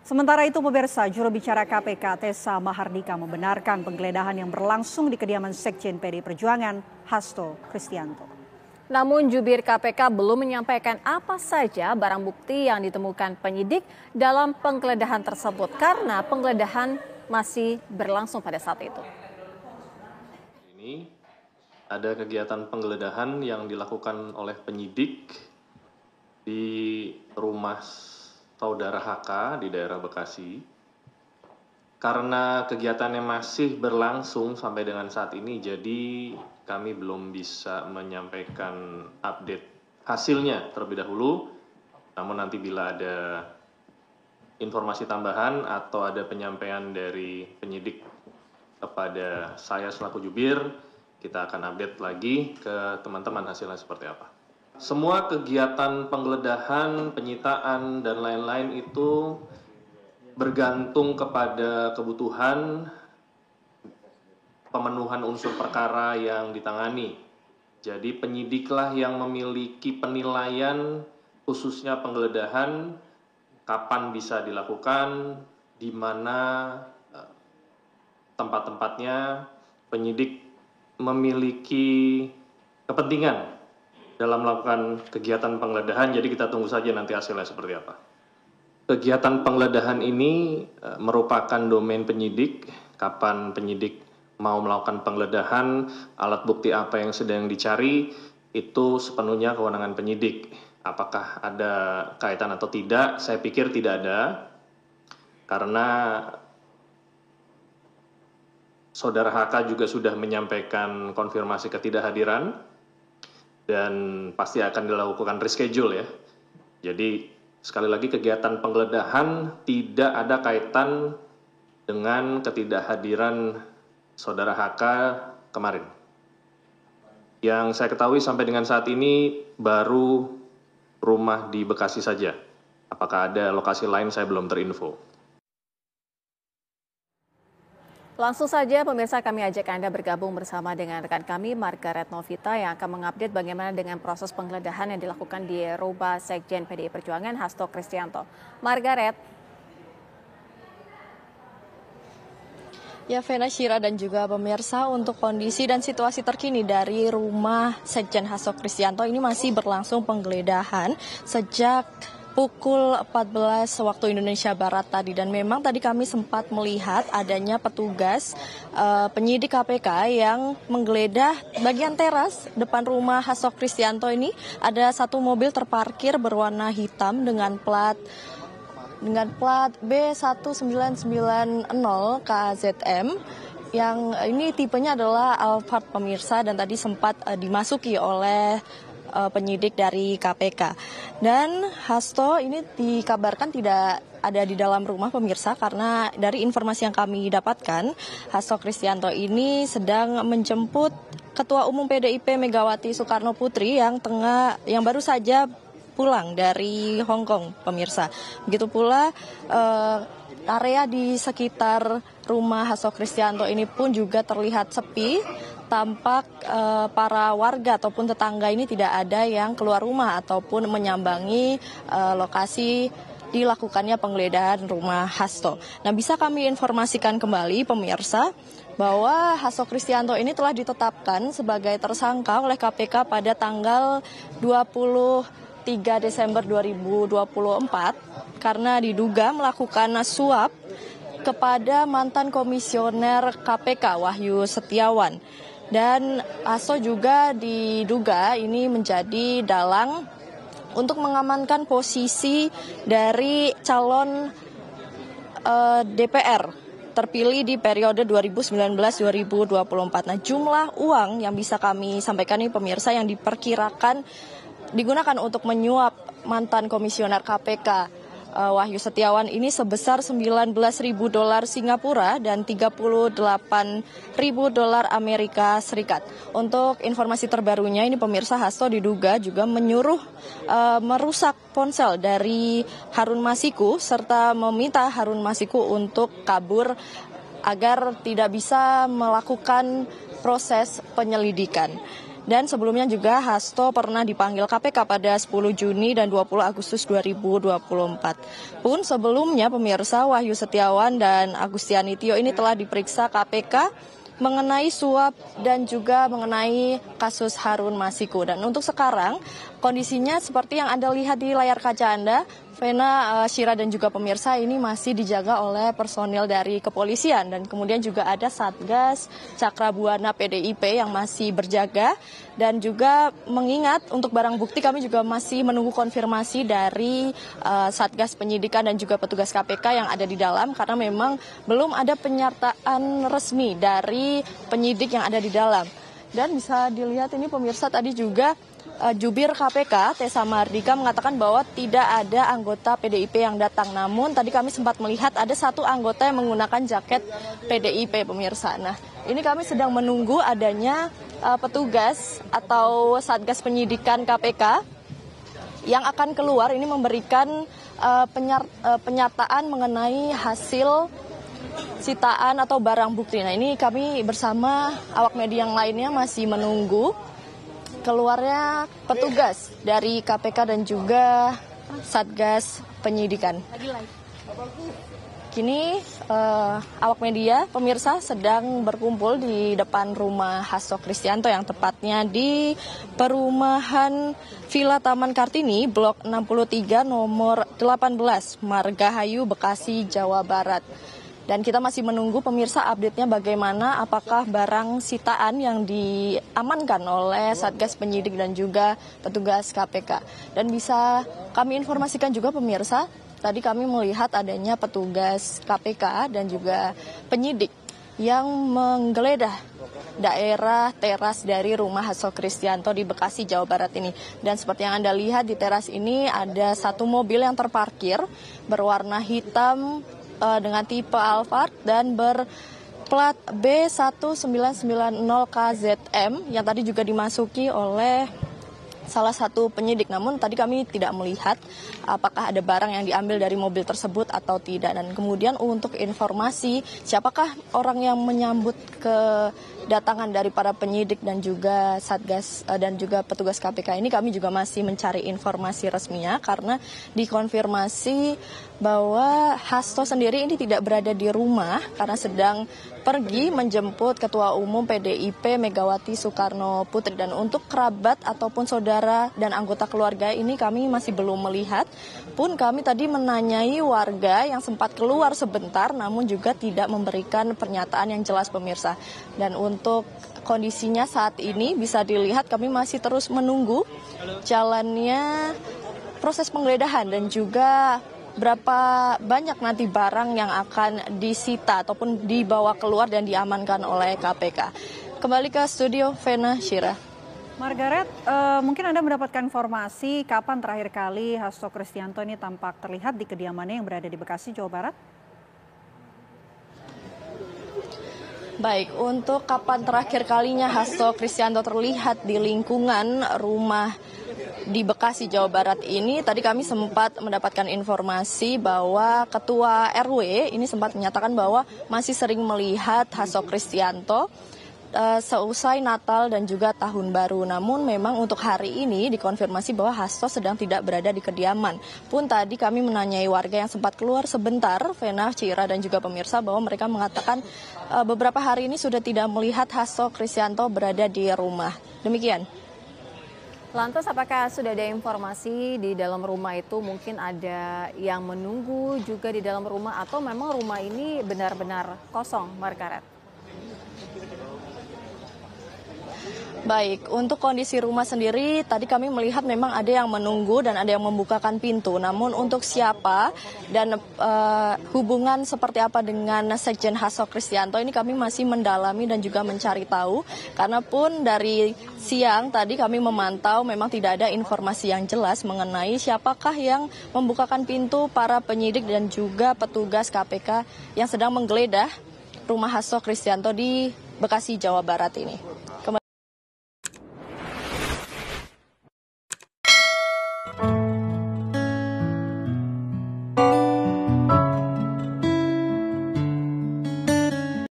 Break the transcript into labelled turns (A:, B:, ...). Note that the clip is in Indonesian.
A: Sementara itu pemirsa, juru bicara KPK Tessa Mahardika membenarkan penggeledahan yang berlangsung di kediaman Sekjen PDI Perjuangan Hasto Kristianto.
B: Namun jubir KPK belum menyampaikan apa saja barang bukti yang ditemukan penyidik dalam penggeledahan tersebut karena penggeledahan masih berlangsung pada saat itu.
C: Ini ada kegiatan penggeledahan yang dilakukan oleh penyidik di rumah saudara HK di daerah Bekasi. Karena kegiatannya masih berlangsung sampai dengan saat ini, jadi kami belum bisa menyampaikan update hasilnya terlebih dahulu. Namun nanti bila ada informasi tambahan atau ada penyampaian dari penyidik kepada saya selaku jubir, kita akan update lagi ke teman-teman hasilnya seperti apa. Semua kegiatan penggeledahan, penyitaan, dan lain-lain itu bergantung kepada kebutuhan pemenuhan unsur perkara yang ditangani. Jadi penyidiklah yang memiliki penilaian khususnya penggeledahan, kapan bisa dilakukan, di mana tempat-tempatnya. Penyidik memiliki kepentingan dalam melakukan kegiatan penggeledahan, jadi kita tunggu saja nanti hasilnya seperti apa. Kegiatan penggeledahan ini merupakan domain penyidik, kapan penyidik mau melakukan penggeledahan, alat bukti apa yang sedang dicari, itu sepenuhnya kewenangan penyidik. Apakah ada kaitan atau tidak? Saya pikir tidak ada, karena Saudara HK juga sudah menyampaikan konfirmasi ketidakhadiran, dan pasti akan dilakukan reschedule ya. Jadi sekali lagi kegiatan penggeledahan tidak ada kaitan dengan ketidakhadiran Saudara HK kemarin. Yang saya ketahui sampai dengan saat ini baru rumah di Bekasi saja. Apakah ada lokasi lain saya belum terinfo.
B: Langsung saja pemirsa, kami ajak Anda bergabung bersama dengan rekan kami Margaret Novita yang akan mengupdate bagaimana dengan proses penggeledahan yang dilakukan di rumah Sekjen PDI Perjuangan Hasto Kristianto. Margaret.
D: Ya, Vena, Syira, dan juga pemirsa, untuk kondisi dan situasi terkini dari rumah Sekjen Hasto Kristianto ini masih berlangsung penggeledahan sejak pukul 14 waktu Indonesia Barat tadi, dan memang tadi kami sempat melihat adanya petugas penyidik KPK yang menggeledah bagian teras depan rumah Hasto Kristianto ini. Ada satu mobil terparkir berwarna hitam dengan plat B1990 KZM. Yang ini tipenya adalah Alphard pemirsa, dan tadi sempat dimasuki oleh penyidik dari KPK. Dan Hasto ini dikabarkan tidak ada di dalam rumah pemirsa, karena dari informasi yang kami dapatkan, Hasto Kristianto ini sedang menjemput Ketua Umum PDIP Megawati Soekarno Putri yang baru saja pulang dari Hong Kong pemirsa. Begitu pula area di sekitar rumah Hasto Kristianto ini pun juga terlihat sepi. Tampak para warga ataupun tetangga ini tidak ada yang keluar rumah ataupun menyambangi lokasi dilakukannya penggeledahan rumah Hasto. Nah, bisa kami informasikan kembali pemirsa bahwa Hasto Kristianto ini telah ditetapkan sebagai tersangka oleh KPK pada tanggal 23 Desember 2024 karena diduga melakukan suap kepada mantan komisioner KPK Wahyu Setiawan. Dan Hasto juga diduga ini menjadi dalang untuk mengamankan posisi dari calon DPR terpilih di periode 2019-2024. Nah, jumlah uang yang bisa kami sampaikan ini pemirsa yang diperkirakan digunakan untuk menyuap mantan komisioner KPK Wahyu Setiawan ini sebesar $19.000 Singapura dan $38.000 Amerika Serikat. Untuk informasi terbarunya ini pemirsa, Hasto diduga juga menyuruh merusak ponsel dari Harun Masiku serta meminta Harun Masiku untuk kabur agar tidak bisa melakukan proses penyelidikan. Dan sebelumnya juga Hasto pernah dipanggil KPK pada 10 Juni dan 20 Agustus 2024. Pun sebelumnya pemirsa, Wahyu Setiawan dan Agustiani Tio ini telah diperiksa KPK mengenai suap dan juga mengenai kasus Harun Masiku. Dan untuk sekarang kondisinya seperti yang Anda lihat di layar kaca Anda, Vena, Syira dan juga pemirsa, ini masih dijaga oleh personil dari kepolisian. Dan kemudian juga ada Satgas Cakra Buana PDIP yang masih berjaga. Dan juga mengingat untuk barang bukti kami juga masih menunggu konfirmasi dari Satgas Penyidikan dan juga petugas KPK yang ada di dalam. Karena memang belum ada penyertaan resmi dari penyidik yang ada di dalam. Dan bisa dilihat ini pemirsa, tadi juga Jubir KPK Tessa Mahardika mengatakan bahwa tidak ada anggota PDIP yang datang. Namun tadi kami sempat melihat ada satu anggota yang menggunakan jaket PDIP, pemirsa. Nah, ini kami sedang menunggu adanya petugas atau Satgas Penyidikan KPK yang akan keluar ini memberikan penyataan mengenai hasil sitaan atau barang bukti. Nah, ini kami bersama awak media yang lainnya masih menunggu keluarnya petugas dari KPK dan juga Satgas Penyidikan. Kini awak media, pemirsa, sedang berkumpul di depan rumah Hasto Kristianto yang tepatnya di perumahan Villa Taman Kartini, Blok 63, nomor 18, Margahayu, Bekasi, Jawa Barat. Dan kita masih menunggu pemirsa update-nya bagaimana, apakah barang sitaan yang diamankan oleh Satgas Penyidik dan juga petugas KPK. Dan bisa kami informasikan juga pemirsa, tadi kami melihat adanya petugas KPK dan juga penyidik yang menggeledah daerah teras dari rumah Hasto Kristianto di Bekasi, Jawa Barat ini. Dan seperti yang Anda lihat di teras ini ada satu mobil yang terparkir berwarna hitam dengan tipe Alphard dan berplat B1990KZM yang tadi juga dimasuki oleh salah satu penyidik. Namun tadi kami tidak melihat apakah ada barang yang diambil dari mobil tersebut atau tidak. Dan kemudian untuk informasi siapakah orang yang menyambut kedatangan dari para penyidik dan juga Satgas dan juga petugas KPK ini, kami juga masih mencari informasi resminya karena dikonfirmasi bahwa Hasto sendiri ini tidak berada di rumah karena sedang pergi menjemput Ketua Umum PDIP Megawati Soekarno Putri. Dan untuk kerabat ataupun saudara dan anggota keluarga ini kami masih belum melihat. Pun kami tadi menanyai warga yang sempat keluar sebentar namun juga tidak memberikan pernyataan yang jelas, pemirsa. Dan untuk kondisinya saat ini bisa dilihat kami masih terus menunggu jalannya proses penggeledahan dan juga berapa banyak nanti barang yang akan disita ataupun dibawa keluar dan diamankan oleh KPK. Kembali ke studio, Vena, Syira.
A: Margaret, mungkin Anda mendapatkan informasi kapan terakhir kali Hasto Kristianto ini tampak terlihat di kediamannya yang berada di Bekasi, Jawa Barat?
D: Baik, untuk kapan terakhir kalinya Hasto Kristianto terlihat di lingkungan rumah di Bekasi, Jawa Barat ini, tadi kami sempat mendapatkan informasi bahwa Ketua RW ini sempat menyatakan bahwa masih sering melihat Hasto Kristianto seusai Natal dan juga Tahun Baru. Namun memang untuk hari ini dikonfirmasi bahwa Hasto sedang tidak berada di kediaman. Pun tadi kami menanyai warga yang sempat keluar sebentar, Vena, Cira dan juga pemirsa, bahwa mereka mengatakan beberapa hari ini sudah tidak melihat Hasto Kristianto berada di rumah. Demikian.
B: Lantas apakah sudah ada informasi di dalam rumah itu mungkin ada yang menunggu juga di dalam rumah atau memang rumah ini benar-benar kosong, Margaret?
D: Baik, untuk kondisi rumah sendiri tadi kami melihat memang ada yang menunggu dan ada yang membukakan pintu. Namun untuk siapa dan hubungan seperti apa dengan Sekjen Hasto Kristianto ini kami masih mendalami dan juga mencari tahu. Karena pun dari siang tadi kami memantau memang tidak ada informasi yang jelas mengenai siapakah yang membukakan pintu para penyidik dan juga petugas KPK yang sedang menggeledah rumah Hasto Kristianto di Bekasi, Jawa Barat ini.